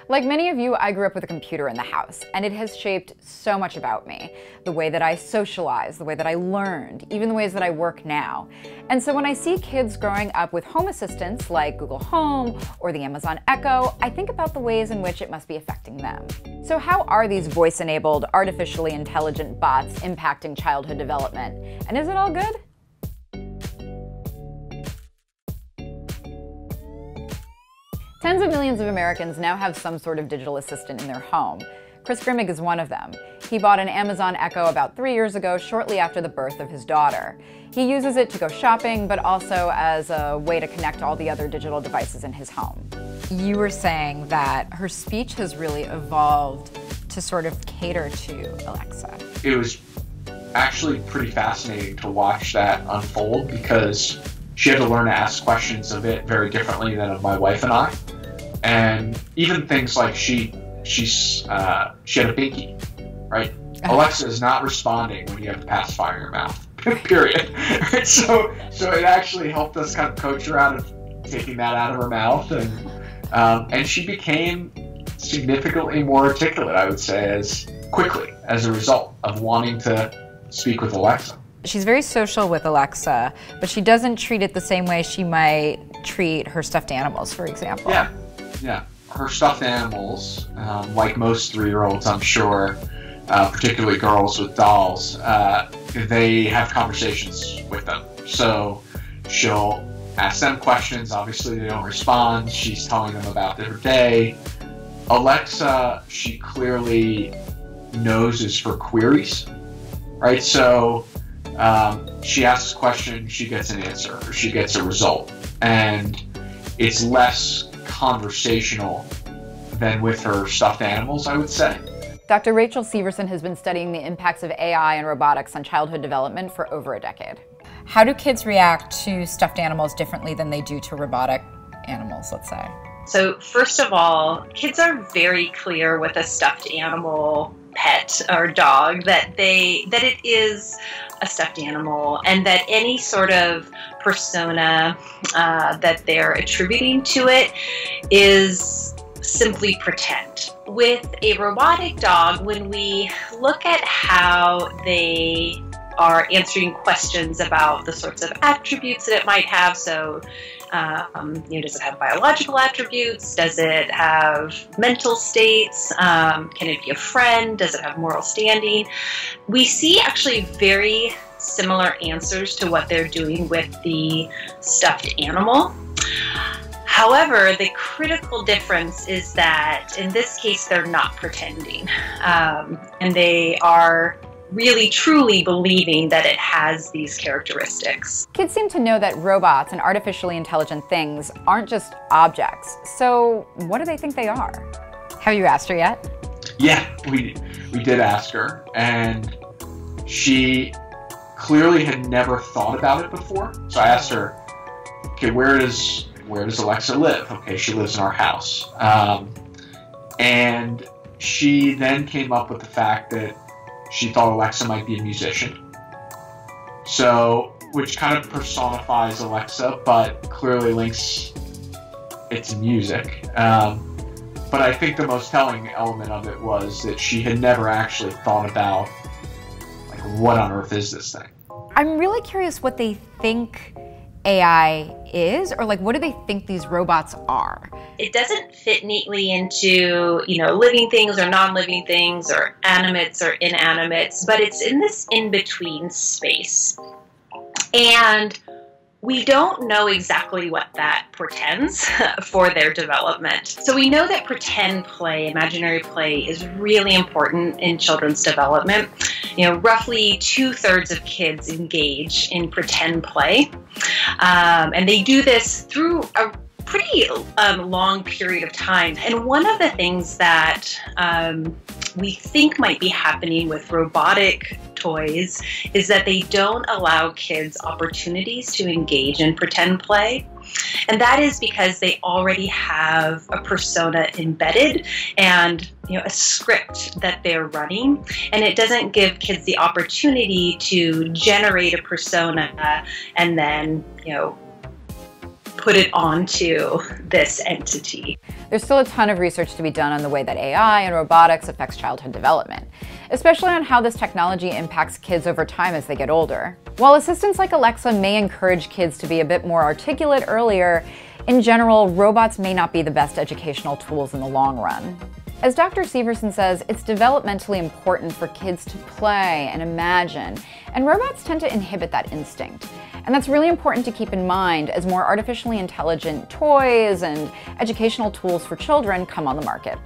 Like many of you, I grew up with a computer in the house, and it has shaped so much about me. The way that I socialize, the way that I learned, even the ways that I work now. And so when I see kids growing up with home assistants like Google Home or the Amazon Echo, I think about the ways in which it must be affecting them. So how are these voice-enabled, artificially intelligent bots impacting childhood development? And is it all good? Tens of millions of Americans now have some sort of digital assistant in their home. Chris Grimmick is one of them. He bought an Amazon Echo about 3 years ago, shortly after the birth of his daughter. He uses it to go shopping, but also as a way to connect all the other digital devices in his home. You were saying that her speech has really evolved to sort of cater to Alexa. It was actually pretty fascinating to watch that unfold because she had to learn to ask questions of it very differently than of my wife and I. And even things like she had a binky, right? Alexa is not responding when you have a pacifier in your mouth, period. Right? So it actually helped us kind of coach her out of taking that out of her mouth. And she became significantly more articulate, I would say, as a result of wanting to speak with Alexa. She's very social with Alexa, but she doesn't treat it the same way she might treat her stuffed animals, for example. Yeah. Her stuffed animals, like most 3-year-olds, I'm sure, particularly girls with dolls, they have conversations with them. So she'll ask them questions. Obviously, they don't respond. She's telling them about their day. Alexa, she clearly knows is for queries, right? So she asks a question, she gets an answer, or she gets a result. And it's less conversational than with her stuffed animals, I would say. Dr. Rachel Severson has been studying the impacts of AI and robotics on childhood development for over a decade. How do kids react to stuffed animals differently than they do to robotic animals, let's say? So first of all, kids are very clear with a stuffed animal pet or dog that it is a stuffed animal, and that any sort of persona that they're attributing to it is simply pretend. With a robotic dog, when we look at how they are answering questions about the sorts of attributes that it might have, so does it have biological attributes? Does it have mental states? Can it be a friend? Does it have moral standing? We see actually very similar answers to what they're doing with the stuffed animal. However, the critical difference is that in this case, they're not pretending, and they are really truly believing that it has these characteristics. Kids seem to know that robots and artificially intelligent things aren't just objects. So what do they think they are? Have you asked her yet? Yeah, we did ask her, and she clearly had never thought about it before. So I asked her, okay, where does Alexa live? Okay, she lives in our house. And she then came up with the fact that she thought Alexa might be a musician. So, which kind of personifies Alexa, but clearly links it to music. But I think the most telling element of it was that she had never actually thought about, like, what on earth is this thing? I'm really curious what they think AI is, or like, what do they think these robots are? It doesn't fit neatly into, living things or non-living things or animates or inanimates, but it's in this in-between space. And we don't know exactly what that portends for their development. So we know that pretend play, imaginary play, is really important in children's development. Roughly 2/3 of kids engage in pretend play. And they do this through a pretty long period of time. And one of the things that we think might be happening with robotic toys is that they don't allow kids opportunities to engage in pretend play. And that is because they already have a persona embedded and a script that they're running, and it doesn't give kids the opportunity to generate a persona and then put it onto this entity. There's still a ton of research to be done on the way that AI and robotics affects childhood development, especially on how this technology impacts kids over time as they get older. While assistants like Alexa may encourage kids to be a bit more articulate earlier, in general, robots may not be the best educational tools in the long run. As Dr. Severson says, it's developmentally important for kids to play and imagine, and robots tend to inhibit that instinct. And that's really important to keep in mind as more artificially intelligent toys and educational tools for children come on the market.